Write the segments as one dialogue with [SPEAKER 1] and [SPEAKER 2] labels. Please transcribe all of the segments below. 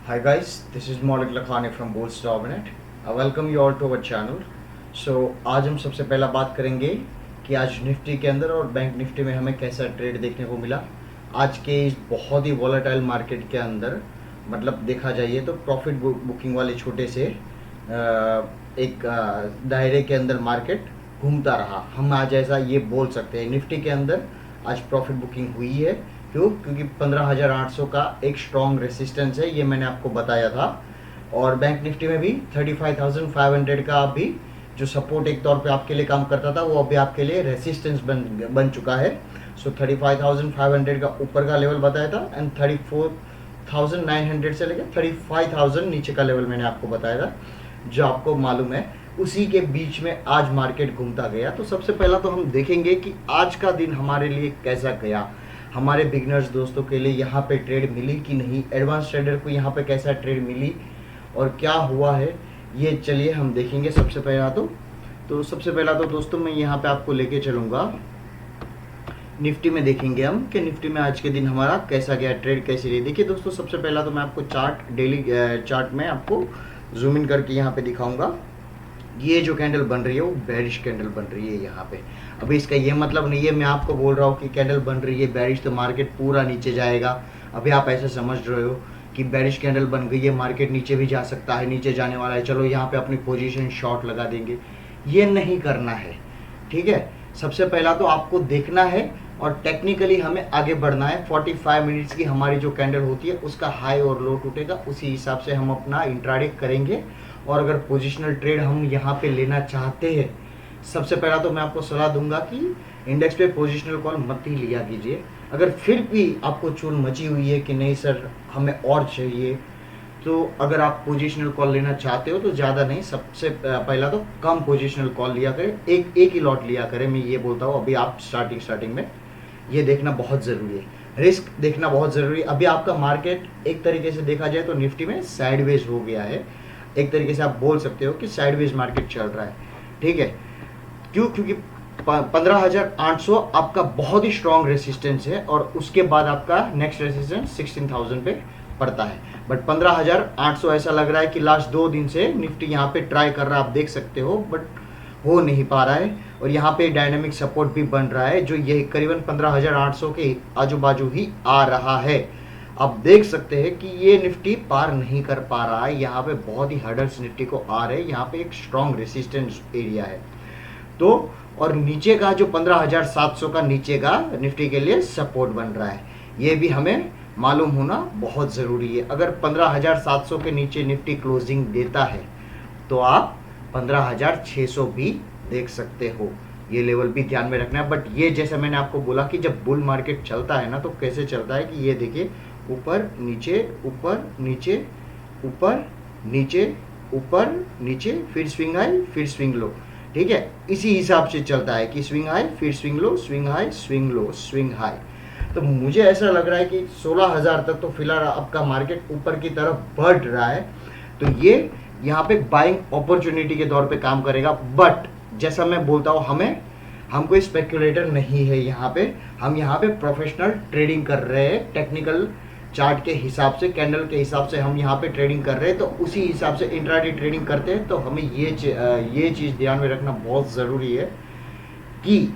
[SPEAKER 1] Hi guys, this is Maulik Lakhani from Bulls Dominant. I welcome you all to our channel. So आज हम सबसे पहला बात करेंगे कि आज निफ्टी के अंदर और बैंक निफ्टी में हमें कैसा ट्रेड देखने को मिला। आज के इस बहुत ही वॉलेटाइल मार्केट के अंदर मतलब देखा जाइए तो प्रॉफिट बुकिंग वाले छोटे से एक दायरे के अंदर मार्केट घूमता रहा। हम आज ऐसा ये बोल सकते हैं निफ्टी के अंदर आज प्रॉफिट बुकिंग हुई है। क्यों? क्योंकि 15,800 का एक स्ट्रॉन्ग रेसिस्टेंस है, ये मैंने आपको बताया था। और बैंक निफ्टी में भी 35,500 का भी जो सपोर्ट एक तौर पे आपके लिए काम करता था वो अभी आपके लिए रेसिस्टेंस बन चुका है। सो 35,500 का ऊपर का लेवल बताया था एंड 34,900 से लेकर 35,000 नीचे का लेवल मैंने आपको बताया था, जो आपको मालूम है। उसी के बीच में आज मार्केट घूमता गया। तो सबसे पहला तो हम देखेंगे कि आज का दिन हमारे लिए कैसा गया, हमारे बिगनर्स दोस्तों के लिए यहाँ पे ट्रेड मिली कि नहीं, एडवांस ट्रेडर को यहाँ पे कैसा ट्रेड मिली और क्या हुआ है, ये चलिए हम देखेंगे। सबसे पहला सबसे पहला तो दोस्तों मैं यहाँ पे आपको लेके चलूँगा निफ्टी में। देखेंगे हम कि निफ्टी में आज के दिन हमारा कैसा गया, ट्रेड कैसी रही। देखिए दोस्तों, सबसे पहला तो मैं आपको डेली चार्ट में आपको जूम इन करके यहाँ पे दिखाऊंगा। ये जो कैंडल बन रही है वो बेरिश कैंडल बन रही है यहाँ पे। अभी इसका ये मतलब नहीं है मैं आपको बोल रहा हूँ कि कैंडल बन रही है बेरिश तो मार्केट पूरा नीचे जाएगा। अभी आप ऐसे समझ रहे हो कि बेरिश कैंडल बन गई है, मार्केट नीचे भी जा सकता है, नीचे जाने वाला है, चलो यहाँ पे अपनी पोजीशन शॉर्ट लगा देंगे। ये नहीं करना है, ठीक है। सबसे पहला तो आपको देखना है और टेक्निकली हमें आगे बढ़ना है। 45 मिनट्स की हमारी जो कैंडल होती है उसका हाई और लो टूटेगा, उसी हिसाब से हम अपना इंट्राडे करेंगे। और अगर पोजिशनल ट्रेड हम यहाँ पे लेना चाहते हैं, सबसे पहला तो मैं आपको सलाह दूंगा कि इंडेक्स पे पोजिशनल कॉल मत ही लिया कीजिए। अगर फिर भी आपको चूल मची हुई है कि नहीं सर हमें और चाहिए, तो अगर आप पोजिशनल कॉल लेना चाहते हो तो ज़्यादा नहीं, सबसे पहला तो कम पोजिशनल कॉल लिया करें, एक ही लॉट लिया करें। मैं ये बोलता हूँ अभी आप स्टार्टिंग में ये देखना बहुत ज़रूरी है, रिस्क देखना बहुत ज़रूरी है। अभी आपका मार्केट एक तरीके से देखा जाए तो निफ्टी में साइडवेज हो गया है, एक तरीके से आप बोल सकते हो कि साइडवेज मार्केट चल रहा है, ठीक है। क्यों? क्योंकि 15,800 आपका बहुत ही स्ट्रॉन्ग रेसिस्टेंस है और उसके बाद आपका नेक्स्ट रेसिस्टेंस 16,000 पे पड़ता है। बट 15,800 ऐसा लग रहा है कि लास्ट 2 दिन से निफ्टी यहाँ पे ट्राई कर रहा है, आप देख सकते हो, बट हो नहीं पा रहा है। और यहाँ पे डायनामिक सपोर्ट भी बन रहा है जो ये करीबन 15,800 के आजू बाजू ही आ रहा है। आप देख सकते हैं कि ये निफ्टी पार नहीं कर पा रहा है, यहाँ पे बहुत ही हर्डल्स निफ्टी को आ रहे हैं, यहाँ पे एक स्ट्रॉन्ग रेसिस्टेंस एरिया है। तो और नीचे का जो 15,700 का नीचे का निफ्टी के लिए सपोर्ट बन रहा है, ये भी हमें मालूम होना बहुत ज़रूरी है। अगर 15,700 के नीचे निफ्टी क्लोजिंग देता है तो आप 15,600 भी देख सकते हो, ये लेवल भी ध्यान में रखना है। बट ये जैसा मैंने आपको बोला कि जब बुल मार्केट चलता है ना तो कैसे चलता है कि ये देखिए ऊपर नीचे ऊपर नीचे ऊपर नीचे ऊपर नीचे, फिर स्विंग हाई फिर स्विंग लो, ठीक है। इसी हिसाब से चलता है कि स्विंग हाई फिर swing low, swing high swing low swing high. तो मुझे ऐसा लग रहा है कि 16,000 तक तो फिलहाल आपका मार्केट ऊपर की तरफ बढ़ रहा है, तो ये यहाँ पे बाइंग अपॉर्चुनिटी के तौर पे काम करेगा। बट जैसा मैं बोलता हूँ हम कोई स्पेकुलेटर नहीं है यहाँ पे, हम यहाँ पे प्रोफेशनल ट्रेडिंग कर रहे हैं। टेक्निकल चार्ट के हिसाब से, कैंडल के हिसाब से हम यहाँ पे ट्रेडिंग कर रहे हैं, तो उसी हिसाब से इंट्राडे ट्रेडिंग करते हैं। तो हमें ये चीज़ ध्यान में रखना बहुत ज़रूरी है कि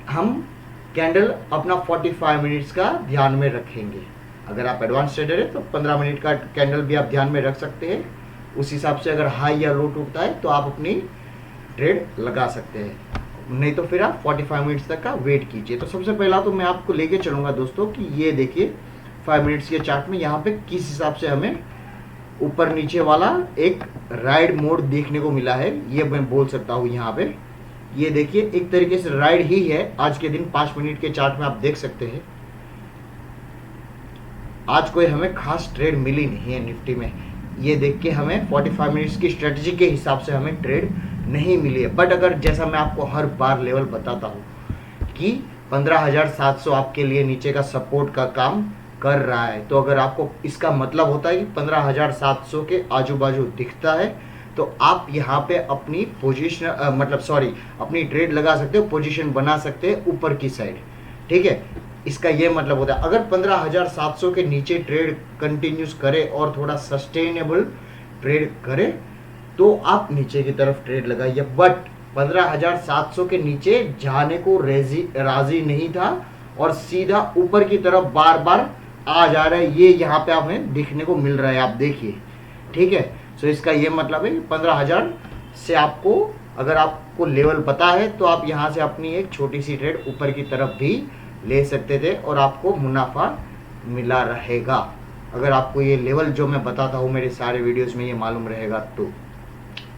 [SPEAKER 1] हम कैंडल अपना 45 मिनट्स का ध्यान में रखेंगे। अगर आप एडवांस ट्रेडर है तो 15 मिनट का कैंडल भी आप ध्यान में रख सकते हैं। उस हिसाब से अगर हाई या लो टूटता है तो आप अपनी ट्रेड लगा सकते हैं, नहीं तो फिर आप 45 मिनट्स तक का वेट कीजिए। तो सबसे पहला तो मैं आपको लेके चलूँगा दोस्तों कि ये देखिए 5 मिनट्स के चार्ट में यहाँ पे किस हिसाब से हमें ऊपर नीचे वाला एक राइड मोड देखने को मिला है, ये मैं बोल सकता हूँ। यहाँ पे ये देखिए एक तरीके से राइड ही है आज के दिन। 5 मिनट के चार्ट में आप देख सकते हैं आज कोई हमें खास ट्रेड मिली नहीं है निफ्टी में। ये देख के हमें 45 मिनट्स की स्ट्रेटजी के हिसाब से हमें ट्रेड नहीं मिली है। बट अगर जैसा मैं आपको हर बार लेवल बताता हूँ कि 15,700 आपके लिए नीचे का सपोर्ट का काम कर रहा है, तो अगर आपको इसका मतलब होता है कि 15,700 के आजू बाजू दिखता है तो आप यहाँ पे अपनी पोजीशन अपनी ट्रेड लगा सकते हो, पोजीशन बना सकते हैं ऊपर की साइड, ठीक है। इसका ये मतलब होता है अगर 15,700 के नीचे ट्रेड कंटिन्यूस करे और थोड़ा सस्टेनेबल ट्रेड करे तो आप नीचे की तरफ ट्रेड लगाइए, बट 15,700 के नीचे जाने को राजी नहीं था और सीधा ऊपर की तरफ बार बार आ जा रहा है। ये यहाँ पे हमें दिखने को मिल रहा है, आप देखिए, ठीक है। सो इसका ये मतलब है 15,000 से आपको, अगर आपको लेवल पता है तो आप यहाँ से अपनी एक छोटी सी ट्रेड ऊपर की तरफ भी ले सकते थे और आपको मुनाफा मिला रहेगा। अगर आपको ये लेवल जो मैं बताता हूँ मेरे सारे वीडियोस में ये मालूम रहेगा तो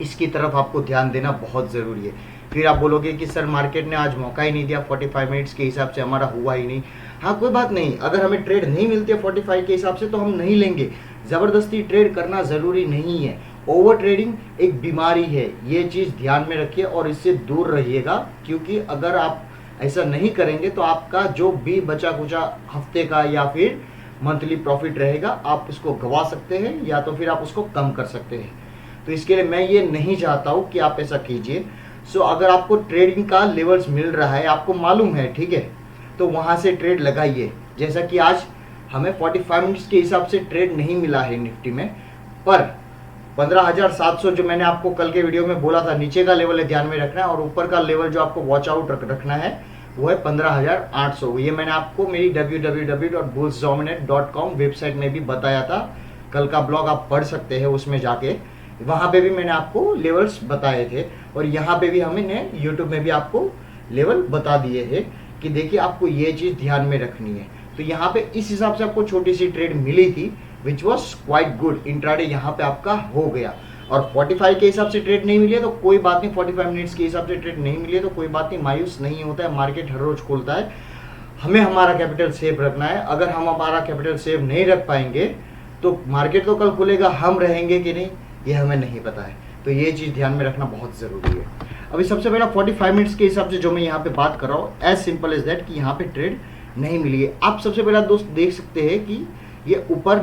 [SPEAKER 1] इसकी तरफ आपको ध्यान देना बहुत ज़रूरी है। फिर आप बोलोगे कि सर मार्केट ने आज मौका ही नहीं दिया, 45 मिनट्स के हिसाब से हमारा हुआ ही नहीं। हाँ कोई बात नहीं, अगर हमें ट्रेड नहीं मिलती है 45 के हिसाब से तो हम नहीं लेंगे। ज़बरदस्ती ट्रेड करना ज़रूरी नहीं है। ओवर ट्रेडिंग एक बीमारी है, ये चीज़ ध्यान में रखिए और इससे दूर रहिएगा, क्योंकि अगर आप ऐसा नहीं करेंगे तो आपका जो भी बचा कुचा हफ्ते का या फिर मंथली प्रॉफिट रहेगा आप उसको गवा सकते हैं या तो फिर आप उसको कम कर सकते हैं। तो इसके लिए मैं ये नहीं चाहता हूँ कि आप ऐसा कीजिए। सो अगर आपको ट्रेडिंग का लेवल्स मिल रहा है, आपको मालूम है, ठीक है, तो वहाँ से ट्रेड लगाइए। जैसा कि आज हमें 45 मिनट्स के हिसाब से ट्रेड नहीं मिला है निफ्टी में, पर 15,700 जो मैंने आपको कल के वीडियो में बोला था नीचे का लेवल है, ध्यान में रखना है, और ऊपर का लेवल जो आपको वॉच आउट रखना है वो है 15,800। ये मैंने आपको मेरी www.bullsdominate.com वेबसाइट में भी बताया था। कल का ब्लॉग आप पढ़ सकते हैं, उसमें जाके वहाँ पे भी मैंने आपको लेवल्स बताए थे और यहाँ पे भी हमने यूट्यूब में भी आपको लेवल बता दिए हैं कि देखिए आपको ये चीज़ ध्यान में रखनी है। तो यहाँ पे इस हिसाब से आपको छोटी सी ट्रेड मिली थी which was quite good. Intraday यहाँ पे आपका हो गया और 45 के हिसाब से ट्रेड नहीं मिली है तो कोई बात नहीं, 45 मिनट्स के हिसाब से ट्रेड नहीं मिली है तो कोई बात नहीं, मायूस नहीं होता है। मार्केट हर रोज खुलता है, हमें हमारा कैपिटल सेफ रखना है। अगर हम हमारा कैपिटल सेफ नहीं रख पाएंगे तो मार्केट तो कल खुलेगा, हम रहेंगे कि नहीं ये हमें नहीं पता है। तो ये चीज़ ध्यान में रखना बहुत ज़रूरी है। अभी सबसे पहला 45 मिनट्स के हिसाब से जो मैं यहाँ पे बात कर रहा हूँ, एज सिंपल एज दैट कि यहाँ पे ट्रेड नहीं मिली है। आप सबसे पहला दोस्त देख सकते हैं कि ये ऊपर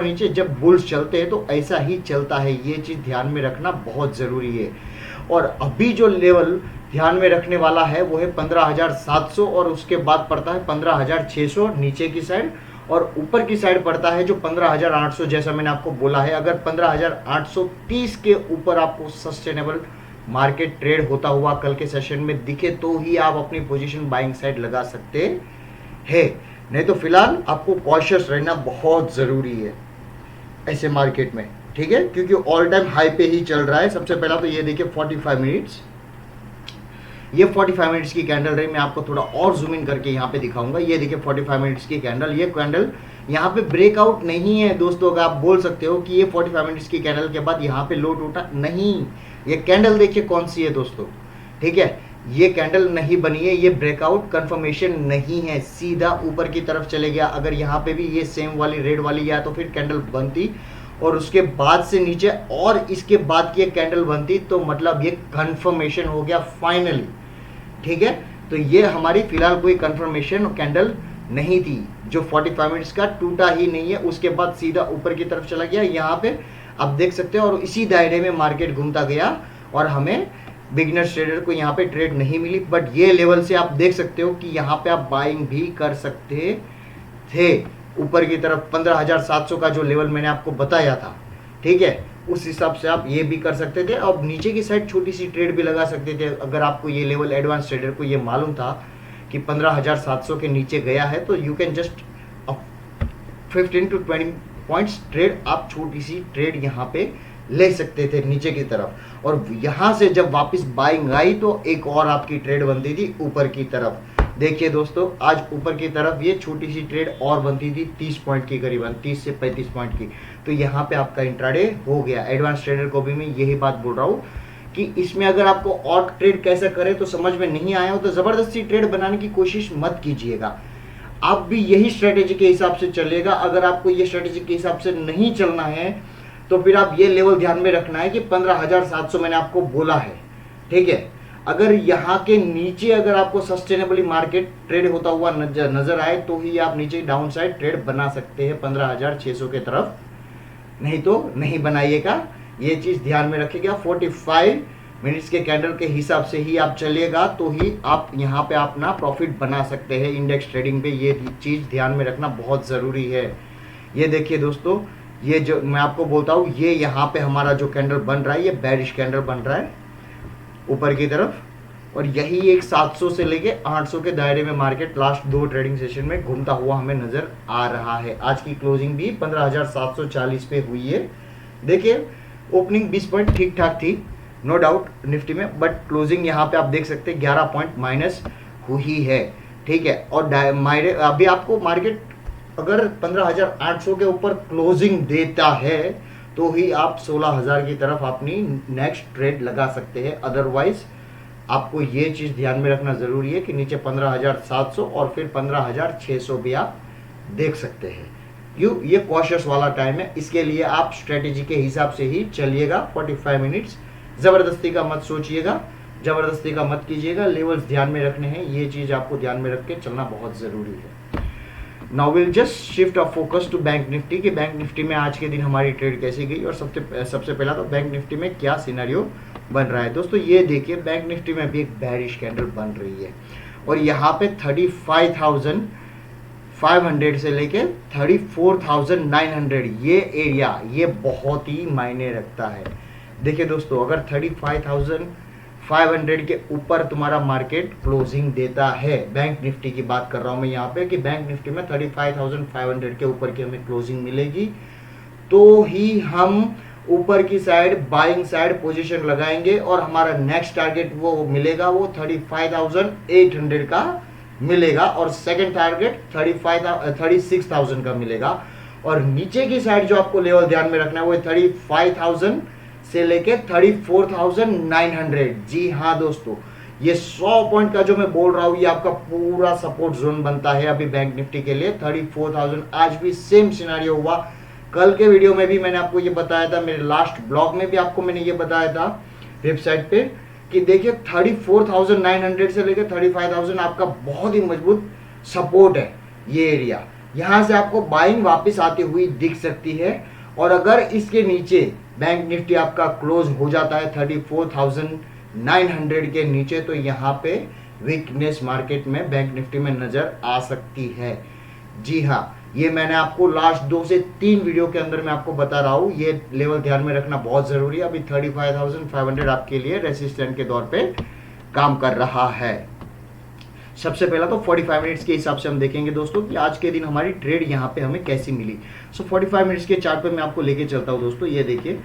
[SPEAKER 1] नीचे जब बुल्स चलते हैं तो ऐसा ही चलता है। ये चीज़ ध्यान में रखना बहुत ज़रूरी है। और अभी जो लेवल ध्यान में रखने वाला है वो है 15,700 और उसके बाद पड़ता है 15,600 नीचे की साइड और ऊपर की साइड पड़ता है जो 15,800। जैसा मैंने आपको बोला है, अगर 15,830 के ऊपर आपको सस्टेनेबल मार्केट ट्रेड होता हुआ कल के सेशन में दिखे तो ही आप अपनी पोजीशन बाइंग साइड लगा सकते हैं, नहीं तो फिलहाल आपको कॉशियस रहना बहुत ज़रूरी है ऐसे मार्केट में, ठीक है, क्योंकि ऑल टाइम हाई पे ही चल रहा है। सबसे पहला तो ये देखिए 45 मिनट्स, ये 45 मिनट्स की कैंडल रही। मैं आपको थोड़ा और जूम इन करके यहाँ पे दिखाऊंगा। ये देखिए 45 मिनट्स की कैंडल, ये कैंडल यहाँ पे ब्रेकआउट नहीं है दोस्तों। अगर आप बोल सकते हो कि ये 45 मिनट्स की कैंडल के बाद यहाँ पे लो टूटा, नहीं, ये कैंडल देखिए कौन सी है दोस्तों, ठीक है, ये कैंडल नहीं बनी है, ये ब्रेकआउट कंफर्मेशन नहीं है, सीधा ऊपर की तरफ चले गया। अगर यहाँ पे भी ये सेम वाली रेड वाली या तो फिर कैंडल बनती और उसके बाद से नीचे और इसके बाद की एक कैंडल बनती तो मतलब ये कंफर्मेशन हो गया फाइनली, ठीक है। तो ये हमारी फिलहाल कोई कंफर्मेशन कैंडल नहीं थी, जो 45 मिनट्स का टूटा ही नहीं है, उसके बाद सीधा ऊपर की तरफ चला गया। यहाँ पे आप देख सकते हो और इसी दायरे में मार्केट घूमता गया और हमें बिगिनर्स ट्रेडर को यहाँ पे ट्रेड नहीं मिली। बट ये लेवल से आप देख सकते हो कि यहाँ पे आप बाइंग भी कर सकते थे ऊपर की तरफ। 15,700 का जो लेवल मैंने आपको बताया था, ठीक है, उस हिसाब से आप ये भी कर सकते थे और नीचे की साइड छोटी सी ट्रेड भी लगा सकते थे। अगर आपको ये लेवल एडवांस ट्रेडर को ये मालूम था कि 15,700 के नीचे गया है तो you can just 15 to 20 points trade, आप छोटी सी ट्रेड यहाँ पे ले सकते थे नीचे की तरफ। और यहाँ से जब वापस बाइंग आई तो एक और आपकी ट्रेड बनती थी ऊपर की तरफ। देखिए दोस्तों, आज ऊपर की तरफ ये छोटी सी ट्रेड और बनती थी 30 पॉइंट की करीबन, 30 से 35 पॉइंट की। तो यहाँ पे आपका इंट्राडे हो गया। एडवांस ट्रेडर को भी मैं यही बात बोल रहा हूँ कि इसमें अगर आपको और ट्रेड कैसे करें तो समझ में नहीं आया हो तो ज़बरदस्ती ट्रेड बनाने की कोशिश मत कीजिएगा। आप भी यही स्ट्रेटेजी के हिसाब से चलेगा। अगर आपको ये स्ट्रेटेजी के हिसाब से नहीं चलना है तो फिर आप ये लेवल ध्यान में रखना है कि 15,700 मैंने आपको बोला है, ठीक है। अगर यहाँ के नीचे अगर आपको सस्टेनेबली मार्केट ट्रेड होता हुआ नजर आए तो ही आप नीचे डाउन साइड ट्रेड बना सकते हैं 15,600 के तरफ, नहीं तो नहीं बनाइएगा। ये चीज़ ध्यान में रखिएगा। 45 मिनट्स के कैंडल के हिसाब से ही आप चलिएगा तो ही आप यहाँ पे अपना प्रॉफिट बना सकते हैं इंडेक्स ट्रेडिंग पे। ये चीज़ ध्यान में रखना बहुत ज़रूरी है। ये देखिए दोस्तों, ये जो मैं आपको बोलता हूँ, ये यहाँ पे हमारा जो कैंडल बन रहा है ये बेरिश कैंडल बन रहा है ऊपर की तरफ, और यही एक 700 से लेके 800 के दायरे में मार्केट लास्ट 2 ट्रेडिंग सेशन में घूमता हुआ हमें नजर आ रहा है। आज की क्लोजिंग भी 15,740 पे हुई है। देखिए ओपनिंग 20 पॉइंट ठीक ठाक थी, नो डाउट निफ्टी में, बट क्लोजिंग यहाँ पे आप देख सकते हैं 11 पॉइंट माइनस हुई है, ठीक है। और अभी आपको मार्केट अगर 15,800 के ऊपर क्लोजिंग देता है तो ही आप 16,000 की तरफ अपनी नेक्स्ट ट्रेड लगा सकते हैं। अदरवाइज आपको ये चीज़ ध्यान में रखना ज़रूरी है कि नीचे 15,700 और फिर 15,600 भी आप देख सकते हैं। क्यों? ये कॉशियस वाला टाइम है, इसके लिए आप स्ट्रेटेजी के हिसाब से ही चलिएगा। 45 मिनट्स ज़बरदस्ती का मत सोचिएगा, ज़बरदस्ती का मत कीजिएगा, लेवल्स ध्यान में रखने हैं, ये चीज़ आपको ध्यान में रख के चलना बहुत ज़रूरी है। Now will just shift of focus to bank Nifty कि बैंक निफ्टी में आज के दिन हमारी ट्रेड कैसी गई, और सबसे पहला तो बैंक निफ्टी में क्या सिनेरियो बन रहा है। दोस्तों ये देखिए, बैंक निफ्टी में भी एक बेरिश कैंडल बन रही है, और यहाँ पे 35,500 से लेके 34,900 ये एरिया, ये बहुत ही मायने रखता है। देखिए दोस्तों, अगर 35,500 के ऊपर तुम्हारा मार्केट क्लोजिंग देता है, बैंक निफ्टी की बात कर रहा हूं मैं यहाँ पे, कि बैंक निफ्टी में 35,500 के ऊपर की हमें क्लोजिंग मिलेगी तो ही हम ऊपर की साइड बाइंग साइड पोजीशन लगाएंगे, और हमारा नेक्स्ट टारगेट वो मिलेगा, वो 35,800 का मिलेगा, और सेकंड टारगेट 36,000 का मिलेगा। और नीचे की साइड जो आपको लेवल ध्यान में रखना है वो 35,000 से लेके 34,900। जी हाँ दोस्तों, ये 100 पॉइंट का जो मैं बोल रहा हूं ये आपका पूरा सपोर्ट जोन बनता है अभी बैंक निफ्टी के लिए। 34,000 आज भी सेम सिनेरियो हुआ। कल के वीडियो में भी मैंने आपको ये बताया था, मेरे लास्ट ब्लॉग में भी आपको मैंने ये बताया था वेबसाइट पे, कि देखिए 34,900 से लेकर 35,000 आपका बहुत ही मजबूत सपोर्ट है। ये एरिया यहां से आपको बाइंग वापस आती हुई दिख सकती है, और अगर इसके नीचे बैंक निफ्टी आपका क्लोज हो जाता है 34,900 के नीचे, तो यहाँ पे वीकनेस मार्केट में बैंक निफ्टी में नजर आ सकती है। जी हाँ, ये मैंने आपको लास्ट 2 से 3 वीडियो के अंदर मैं आपको बता रहा हूँ, ये लेवल ध्यान में रखना बहुत जरूरी है। अभी 35,500 आपके लिए रेसिस्टेंट के तौर पे काम कर रहा है। सबसे पहला तो 45 मिनट्स के हिसाब से हम देखेंगे दोस्तों कि आज के दिन हमारी ट्रेड यहाँ पे हमें कैसी मिली। 45 मिनट्स के चार्ट पे मैं आपको लेके चलता हूँ दोस्तों। ये देखिए,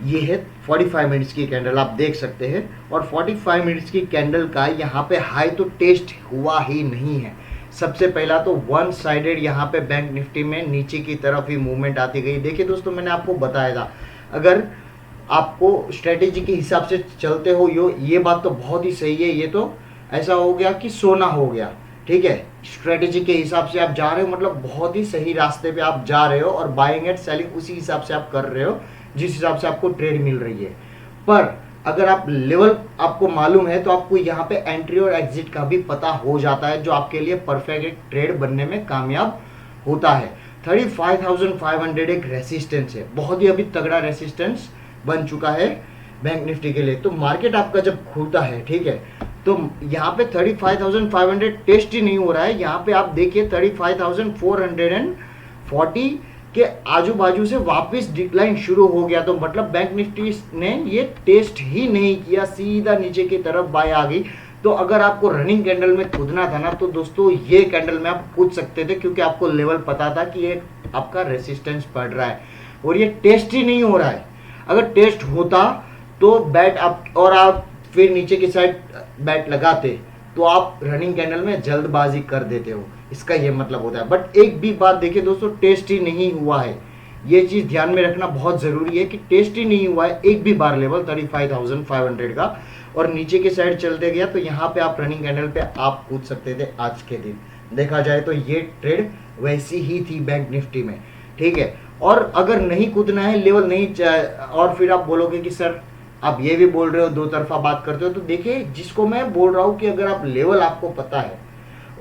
[SPEAKER 1] ये है 45 मिनट्स की कैंडल, आप देख सकते हैं, और 45 मिनट्स की कैंडल का यहाँ पे हाई तो टेस्ट हुआ ही नहीं है। सबसे पहला तो वन साइडेड यहाँ पे बैंक निफ्टी में नीचे की तरफ ही मूवमेंट आती गई। देखिए दोस्तों, मैंने आपको बताया था, अगर आपको स्ट्रेटेजी के हिसाब से चलते हो, ये बात तो बहुत ही सही है। ये तो ऐसा हो गया कि सोना हो गया, ठीक है। स्ट्रेटेजी के हिसाब से आप जा रहे हो, मतलब बहुत ही सही रास्ते पे आप जा रहे हो, और बाइंग एंड सेलिंग उसी हिसाब से आप कर रहे हो जिस हिसाब से आपको ट्रेड मिल रही है। पर अगर आप लेवल आपको मालूम है तो आपको यहाँ पे एंट्री और एग्जिट का भी पता हो जाता है, जो आपके लिए परफेक्ट ट्रेड बनने में कामयाब होता है। 35,500 एक रेसिस्टेंस है, बहुत ही अभी तगड़ा रेसिस्टेंस बन चुका है बैंक निफ्टी के लिए। तो मार्केट आपका जब खुलता है, ठीक है, तो यहाँ पे 35,500 टेस्ट ही नहीं हो रहा है। यहाँ पे आप देखिए 35,440 के आजू बाजू से वापस डिक्लाइन शुरू हो गया, तो मतलब बैंक निफ्टी ने ये टेस्ट ही नहीं किया, सीधा नीचे की तरफ बाय आ गई। तो अगर आपको रनिंग कैंडल में कूदना था ना, तो दोस्तों ये कैंडल में आप कूद सकते थे, क्योंकि आपको लेवल पता था कि ये आपका रेसिस्टेंस पड़ रहा है, और ये टेस्ट ही नहीं हो रहा है। अगर टेस्ट होता तो बैट आप और आप फिर नीचे की साइड बैट लगाते, तो आप रनिंग कैंडल में जल्दबाजी कर देते हो, इसका ये मतलब होता है। बट एक भी बात देखिए दोस्तों, टेस्ट ही नहीं हुआ है। ये चीज ध्यान में रखना बहुत जरूरी है कि टेस्ट ही नहीं हुआ है एक भी बार लेवल 35,500 का, और नीचे की साइड चलते गया, तो यहाँ पे आप रनिंग कैंडल पे आप कूद सकते थे। आज के दिन देखा जाए तो ये ट्रेड वैसी ही थी बैंक निफ्टी में, ठीक है। और अगर नहीं कूदना है, लेवल नहीं, और फिर आप बोलोगे कि सर आप ये भी बोल रहे हो, दो तरफा बात करते हो, तो देखिए जिसको मैं बोल रहा हूँ कि अगर आप लेवल आपको पता है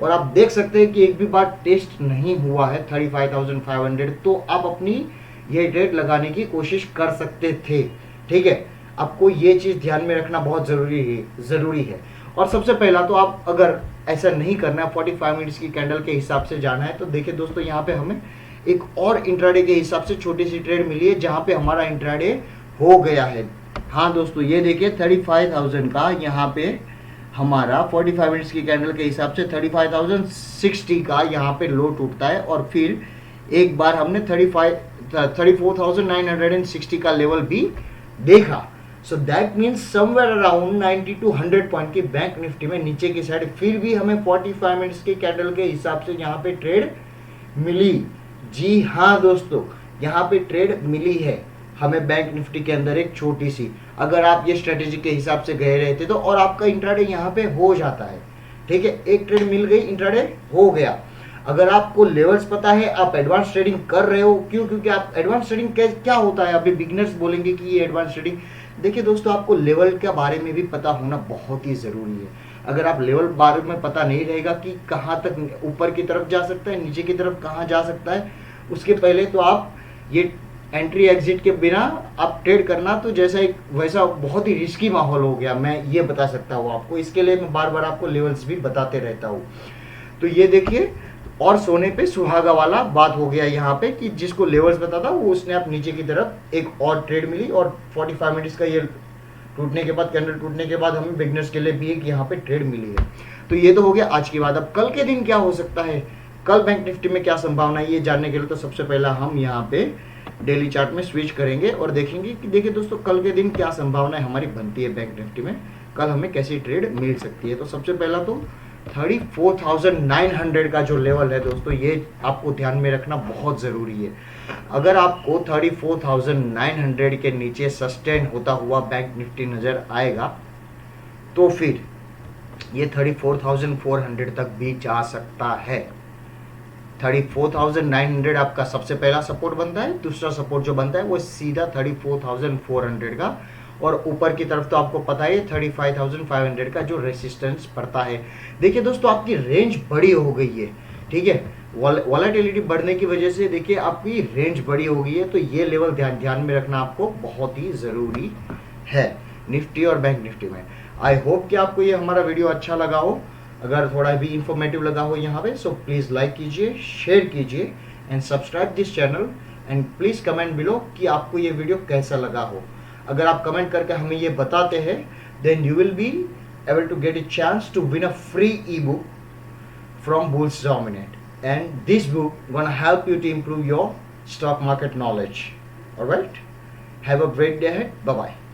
[SPEAKER 1] और आप देख सकते हैं कि एक भी बार टेस्ट नहीं हुआ है 35,500, तो आप अपनी ये ट्रेड लगाने की कोशिश कर सकते थे, ठीक है। आपको ये चीज़ ध्यान में रखना बहुत ज़रूरी है। और सबसे पहला तो आप अगर ऐसा नहीं करना है, 45 मिनट्स की कैंडल के हिसाब से जाना है, तो देखिए दोस्तों यहाँ पे हमें एक और इंट्राडे के हिसाब से छोटी सी ट्रेड मिली है जहाँ पे हमारा इंट्राडे हो गया है। हाँ दोस्तों, ये देखिए 35,000 का यहाँ पे हमारा 45 मिनट्स की कैंडल के हिसाब से 35,060 का यहाँ पे लो टूटता है और फिर एक बार हमने 34,960 का लेवल भी देखा। So that means somewhere around 90 to 100 point की बैंक निफ्टी में नीचे की साइड फिर भी हमें 45 मिनट्स की कैंडल के हिसाब से यहाँ पे ट्रेड मिली। जी हाँ दोस्तों, यहाँ पे ट्रेड मिली है हमें बैंक निफ्टी के अंदर एक छोटी सी। अगर आप ये स्ट्रेटेजी के हिसाब से गए रहते तो और आपका इंट्राडे यहाँ पे हो जाता है। ठीक है, एक ट्रेड मिल गई, इंट्राडे हो गया। अगर आपको लेवल्स पता है, आप एडवांस ट्रेडिंग कर रहे हो, क्यों? क्योंकि आप एडवांस ट्रेडिंग क्या होता है, अभी बिगिनर्स बोलेंगे कि ये एडवांस ट्रेडिंग। देखिए दोस्तों, आपको लेवल के बारे में भी पता होना बहुत ही ज़रूरी है। अगर आप लेवल बारे में पता नहीं रहेगा कि कहाँ तक ऊपर की तरफ जा सकता है, नीचे की तरफ कहाँ जा सकता है, उसके पहले तो आप ये एंट्री एग्जिट के बिना आप ट्रेड करना तो जैसा एक वैसा बहुत ही रिस्की माहौल हो गया, मैं ये बता सकता हूँ आपको। इसके लिए मैं बार बार आपको लेवल्स भी बताते रहता हूँ। तो ये देखिए, और सोने पे सुहागा वाला बात हो गया यहाँ पे कि जिसको लेवल्स पता था वो उसने आप नीचे की तरफ एक और ट्रेड मिली और 45 मिनट्स का ये टूटने के बाद, कैंडल टूटने के बाद हमें बिगनर्स के लिए भी एक यहाँ पे ट्रेड मिली है। तो ये तो हो गया आज की बात। अब कल के दिन क्या हो सकता है, कल बैंक निफ्टी में क्या संभावना है, ये जानने के लिए तो सबसे पहला हम यहाँ पे डेली चार्ट में स्विच करेंगे और देखेंगे कि देखिए दोस्तों कल के दिन क्या संभावना हमारी बनती है बैंक निफ्टी में, कल हमें कैसी ट्रेड मिल सकती है। तो सबसे पहला तो 34,900 का जो लेवल है दोस्तों, ये आपको ध्यान में रखना बहुत ज़रूरी है। अगर आपको 34,900 के नीचे सस्टेन होता हुआ बैंक निफ्टी नज़र आएगा तो फिर ये 34,400 तक भी जा सकता है। 34,900 आपका सबसे पहला सपोर्ट बनता है, दूसरा सपोर्ट जो बनता है वो सीधा 34,400 का, और ऊपर की तरफ तो आपको पता है 35,500 का जो रेसिस्टेंस पड़ता है। देखिए दोस्तों, आपकी रेंज बड़ी हो गई है। ठीक है, वॉलेटिलिटी बढ़ने की वजह से देखिए आपकी रेंज बड़ी हो गई है, तो ये लेवल ध्यान में रखना आपको बहुत ही ज़रूरी है निफ्टी और बैंक निफ्टी में। आई होप कि आपको ये हमारा वीडियो अच्छा लगा हो। अगर थोड़ा भी इंफॉर्मेटिव लगा हो यहाँ पे, सो प्लीज़ लाइक कीजिए, शेयर कीजिए and subscribe this channel and please comment below कि आपको ये वीडियो कैसा लगा हो। अगर आप कमेंट करके हमें ये बताते हैं, then you will be able to get a chance to win a free ebook from Bulls Dominate, and this book gonna help you to improve your stock market knowledge. All right, have a great day ahead. Bye bye.